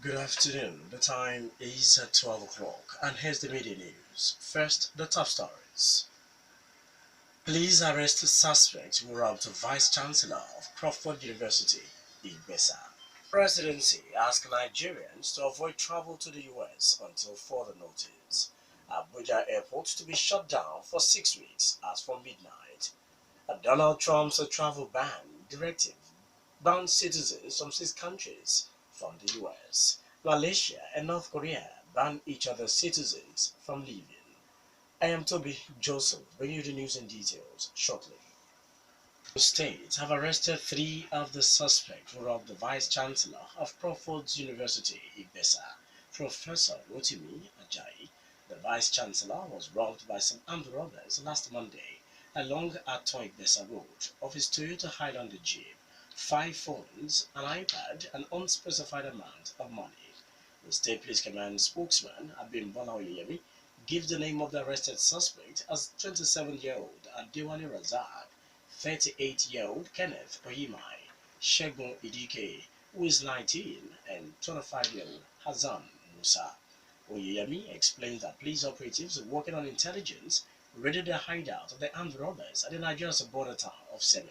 Good afternoon. The time is at 12 o'clock, and here's the media news. First, the top stories. Police arrest suspect who robbed the Vice Chancellor of Crawford University, Ibesa. Presidency asks Nigerians to avoid travel to the US until further notice. Abuja airport to be shut down for 6 weeks as from midnight. Donald Trump's travel ban directive banned citizens from 6 countries from the US. Malaysia and North Korea ban each other's citizens from leaving. I am Tobi Joseph, bringing you the news and details shortly. The states have arrested three of the suspects who robbed the Vice Chancellor of Crawford University, Ibesa, Professor Rotimi Ajayi. The Vice Chancellor was robbed by some armed robbers last Monday along Aton Ibesa Road of his Toyota Highlander Jeep, 5 phones, an iPad, and unspecified amount of money. The State Police Command spokesman, Abimbola Oyeyemi, gives the name of the arrested suspect as 27-year-old Adewale Razak, 38-year-old Kenneth Oyimai, Shegun Idike, who is 19, and 25-year-old Hazan Musa. Oyeyemi explains that police operatives working on intelligence raided the hideout of the armed robbers at the Nigeria's border town of Seme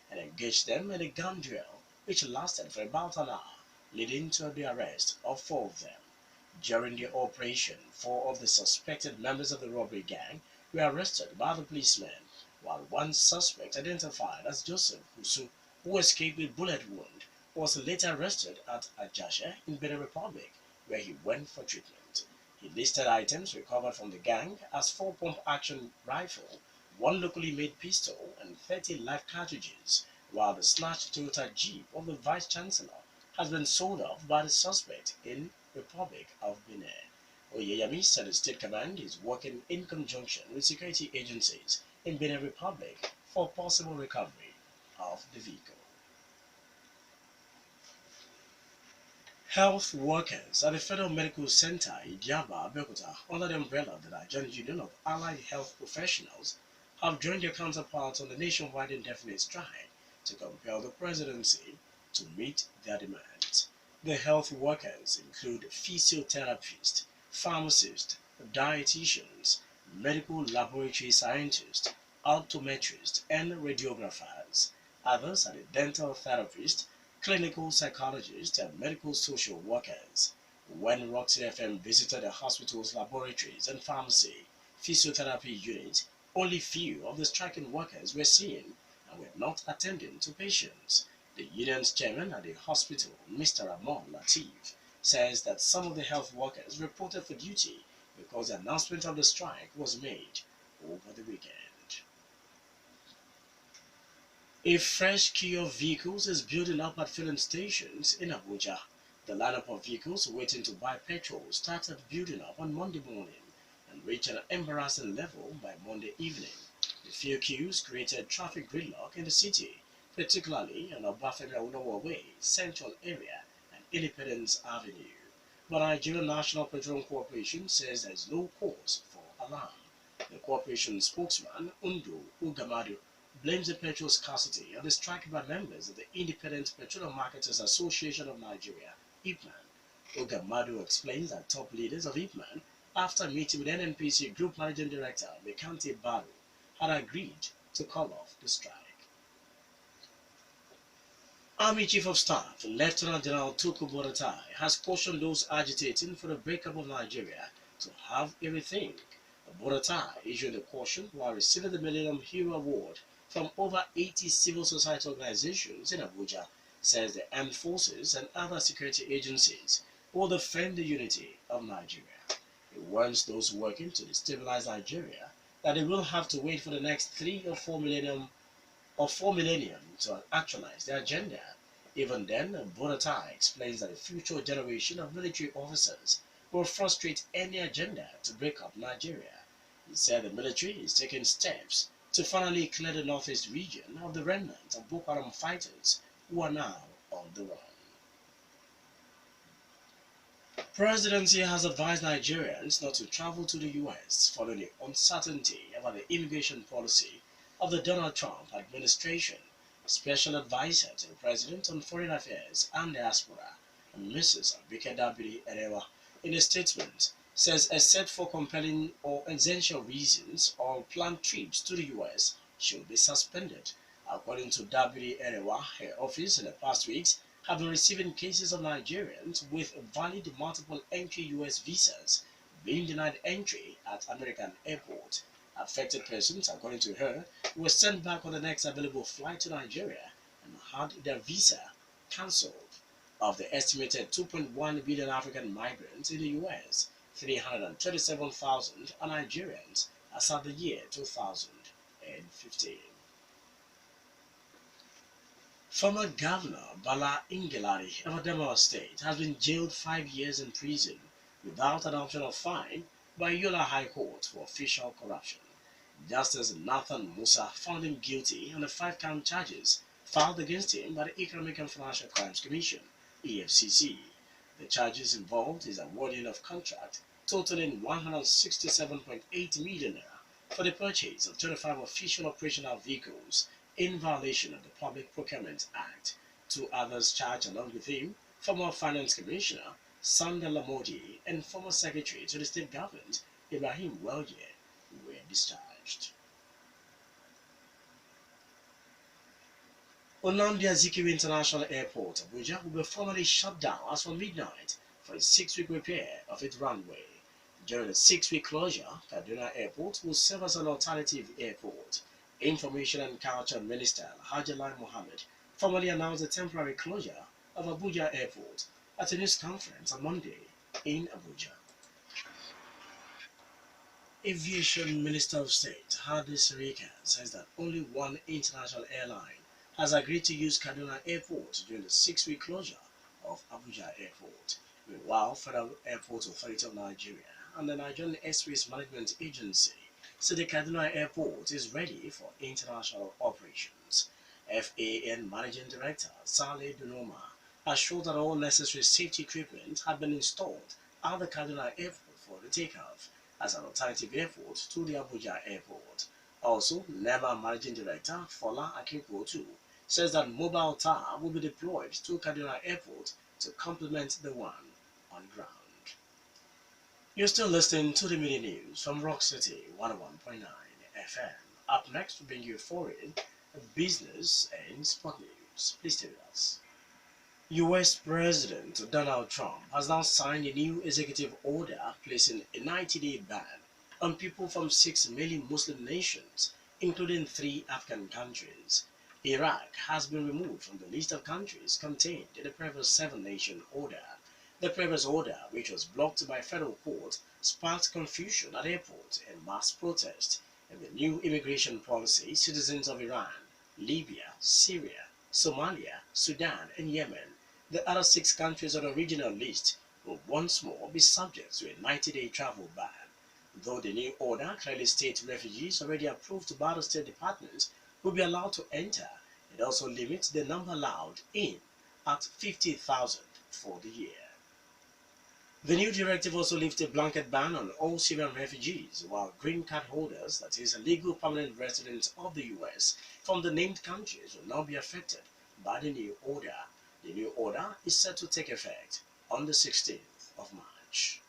and engaged them in a gun duel which lasted for about an hour, leading to the arrest of four of them. During the operation, four of the suspected members of the robbery gang were arrested by the policemen, while one suspect identified as Joseph Husu, who escaped with bullet wound, was later arrested at Ajashe in Benin Republic, where he went for treatment. He listed items recovered from the gang as 4-pump action rifle, one locally made pistol, and 30 live cartridges, while the snatched Toyota Jeep of the Vice Chancellor has been sold off by the suspect in Republic of Benin. Oyeyemi said the State Command is working in conjunction with security agencies in Benin Republic for possible recovery of the vehicle. Health workers at the Federal Medical Center in Diaba, Abeokuta, under the umbrella of the Nigerian Union of Allied Health Professionals, have joined their counterparts on the nationwide indefinite strike to compel the presidency to meet their demands. The health workers include physiotherapists, pharmacists, dietitians, medical laboratory scientists, optometrists, and radiographers. Others are the dental therapists, clinical psychologists, and medical social workers. When Roxy FM visited the hospital's laboratories and pharmacy physiotherapy units, only few of the striking workers were seen and were not attending to patients. The union's chairman at the hospital, Mr. Ramon Latif, says that some of the health workers reported for duty because the announcement of the strike was made over the weekend. A fresh queue of vehicles is building up at filling stations in Abuja. The lineup of vehicles waiting to buy petrol started building up on Monday morning and reached an embarrassing level by Monday evening. The few queues created traffic gridlock in the city, particularly on Obafemi Awolowo Way, Central Area, and Independence Avenue. But Nigerian National Petroleum Corporation says there is no cause for alarm. The corporation spokesman, Undo Ugamadu, blames the petrol scarcity on the strike by members of the Independent Petroleum Marketers Association of Nigeria, IPMAN. Ugamadu explains that top leaders of IPMAN, after meeting with NNPC Group Managing Director Mekante Baru, had agreed to call off the strike. Army Chief of Staff Lieutenant General Tuku Buratai has cautioned those agitating for the breakup of Nigeria to have a rethink. Buratai issued a caution while receiving the Millennium Hero Award from over 80 civil society organizations in Abuja, says the armed forces and other security agencies will defend the unity of Nigeria. He warns those working to destabilize Nigeria that they will have to wait for the next 3 or 4 millennium to actualize their agenda. Even then, Buratai explains that the future generation of military officers will frustrate any agenda to break up Nigeria. He said the military is taking steps to finally clear the northeast region of the remnants of Boko Haram fighters who are now on the run. Presidency has advised Nigerians not to travel to the US following the uncertainty about the immigration policy of the Donald Trump administration. Special Advisor to the President on Foreign Affairs and Diaspora, Mrs. Abike Dabiri Erewa, in a statement, says except for compelling or essential reasons, all planned trips to the US should be suspended. According to Dabiri Erewa, her office in the past weeks have been receiving cases of Nigerians with valid multiple entry US visas being denied entry at American airport. Affected persons, according to her, were sent back on the next available flight to Nigeria and had their visa cancelled. Of the estimated 2.1 billion African migrants in the US, 337,000 are Nigerians as of the year 2015. Former Governor Bala Ingelari of Adamawa State has been jailed 5 years in prison without an option of fine by Yola High Court for official corruption. Justice Nathan Musa found him guilty on the five-count charges filed against him by the Economic and Financial Crimes Commission (EFCC). The charges involved his awarding of contract totaling 167.8 million naira for the purchase of 25 official operational vehicles in violation of the Public Procurement Act. Two others charged along with him, former Finance Commissioner Sanda Lamodi and former Secretary to the State Government Ibrahim Welye, were discharged. Nnamdi Azikiwe International Airport, Abuja, will be formally shut down as from midnight for a 6-week repair of its runway. During the 6-week closure, Kaduna Airport will serve as an alternative airport. Information and Culture Minister Alhaji Lai Mohammed formally announced the temporary closure of Abuja Airport at a news conference on Monday in Abuja. Aviation Minister of State Hadi Sirika says that only one international airline has agreed to use Kaduna Airport during the 6-week closure of Abuja Airport. Meanwhile, Federal Airport Authority of Nigeria and the Nigerian Airspace Management Agency said the Kaduna Airport is ready for international operations. FAN Managing Director Saleh Dunoma assured that all necessary safety equipment had been installed at the Kaduna Airport for the takeoff as an alternative airport to the Abuja Airport. Also, NEMA Managing Director Fola Akinpotu says that mobile tower will be deployed to Kaduna Airport to complement the one on ground. You're still listening to the Midday News from Rock City 101.9 FM. Up next, we bring you foreign, business, and sport news. Please stay with us. US President Donald Trump has now signed a new executive order placing a 90-day ban on people from 6 million Muslim nations, including 3 African countries. Iraq has been removed from the list of countries contained in the previous 7-nation order. The previous order, which was blocked by a federal court, sparked confusion at airports and mass protest. In the new immigration policy, citizens of Iran, Libya, Syria, Somalia, Sudan, and Yemen, the other 6 countries on the original list, will once more be subject to a 90-day travel ban. Though the new order clearly states refugees already approved by the State Department will be allowed to enter, it also limits the number allowed in at 50,000 for the year. The new directive also lifts a blanket ban on all Syrian refugees, while green card holders, that is, legal permanent residents of the US from the named countries, will not be affected by the new order. The new order is set to take effect on the 16th of March.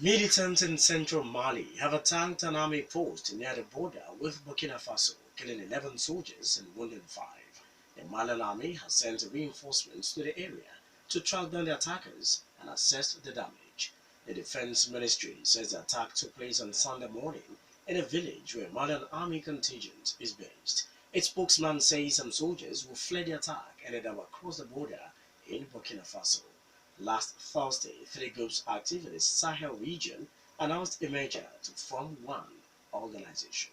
Militants in central Mali have attacked an army post near the border with Burkina Faso, killing 11 soldiers and wounding 5. The Malian army has sent reinforcements to the area to track down the attackers and assess the damage. The defense ministry says the attack took place on Sunday morning in a village where a Malian army contingent is based. Its spokesman says some soldiers who fled the attack ended up across the border in Burkina Faso. Last Thursday, 3 groups active in the Sahel region announced a merger to form one organization.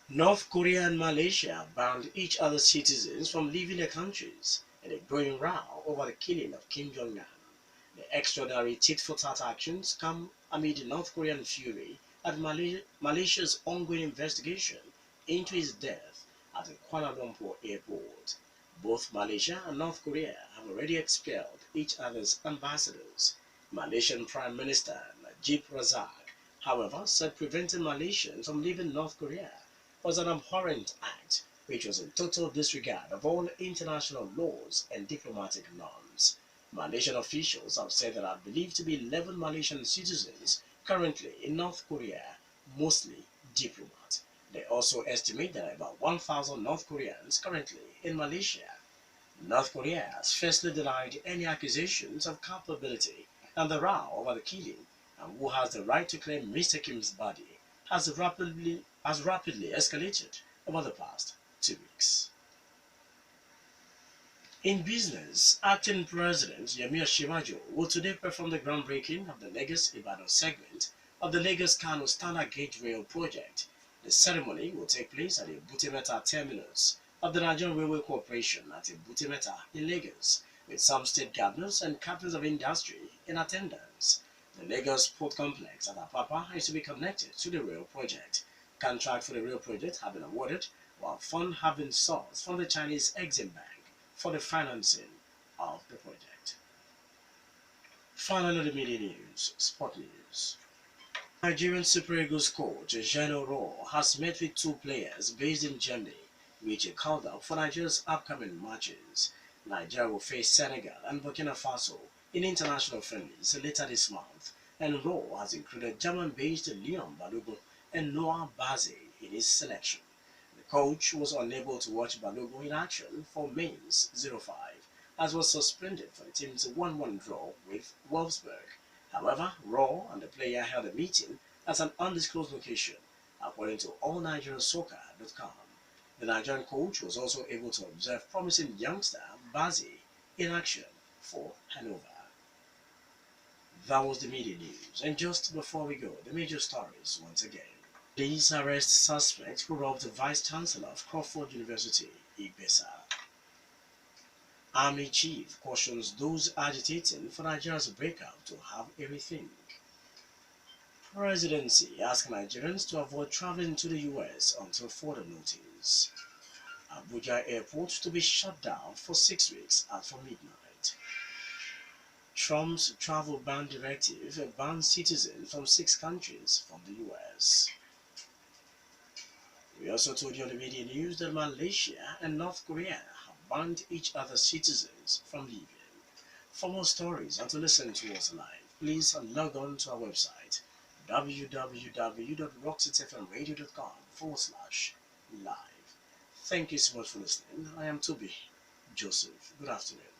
North Korea and Malaysia banned each other's citizens from leaving their countries in a growing row over the killing of Kim Jong-un. The extraordinary tit-for-tat actions come amid North Korean fury at Malaysia's ongoing investigation into his death at the Kuala Lumpur airport. Both Malaysia and North Korea have already expelled each other's ambassadors. Malaysian Prime Minister Najib Razak, however, said preventing Malaysians from leaving North Korea was an abhorrent act, which was in total disregard of all international laws and diplomatic norms. Malaysian officials have said there are believed to be 11 Malaysian citizens currently in North Korea, mostly diplomats. They also estimate there are about 1,000 North Koreans currently in Malaysia. North Korea has firstly denied any accusations of culpability and the row over the killing, and who has the right to claim Mr. Kim's body has rapidly escalated over the past 2 weeks. In business, acting President Yemi Shimajo will today perform the groundbreaking of the Lagos-Ibadan segment of the Lagos-Kano Standard Gauge Rail project. The ceremony will take place at the Butemeta terminus of the Nigerian Railway Corporation at Butemeta in Lagos, with some state governors and captains of industry in attendance. The Lagos Port Complex at Apapa is to be connected to the rail project. Contract for the rail project have been awarded, while funds have been sourced from the Chinese Exim Bank for the financing of the project. Finally, the media news, sport news. Nigerian Super Eagles coach Geno Rohr has met with two players based in Germany, which are called up for Nigeria's upcoming matches. Nigeria will face Senegal and Burkina Faso in international friendlies later this month, and Rohr has included German-based Leon Balogun and Noah Baze in his selection. The coach was unable to watch Balogun in action for Mainz 05, as was suspended for the team's 1-1 draw with Wolfsburg. However, Rohr and the player held a meeting at an undisclosed location, according to allnigeriansoccer.com. The Nigerian coach was also able to observe promising youngster Baze in action for Hanover. That was the media news, and just before we go, the major stories once again. Police arrest suspect who robbed the Vice-Chancellor of Crawford University, Igbesa. Army Chief cautions those agitating for Nigeria's breakup to have a rethink. Presidency asks Nigerians to avoid traveling to the US until further notice. Abuja Airport to be shut down for 6 weeks after midnight. Trump's travel ban directive bans citizens from 6 countries from the US. We also told you on the media news that Malaysia and North Korea have banned each other's citizens from leaving. For more stories and to listen to us live, please log on to our website www.rocksetfmradio.com/live. Thank you so much for listening. I am Tobi Joseph. Good afternoon.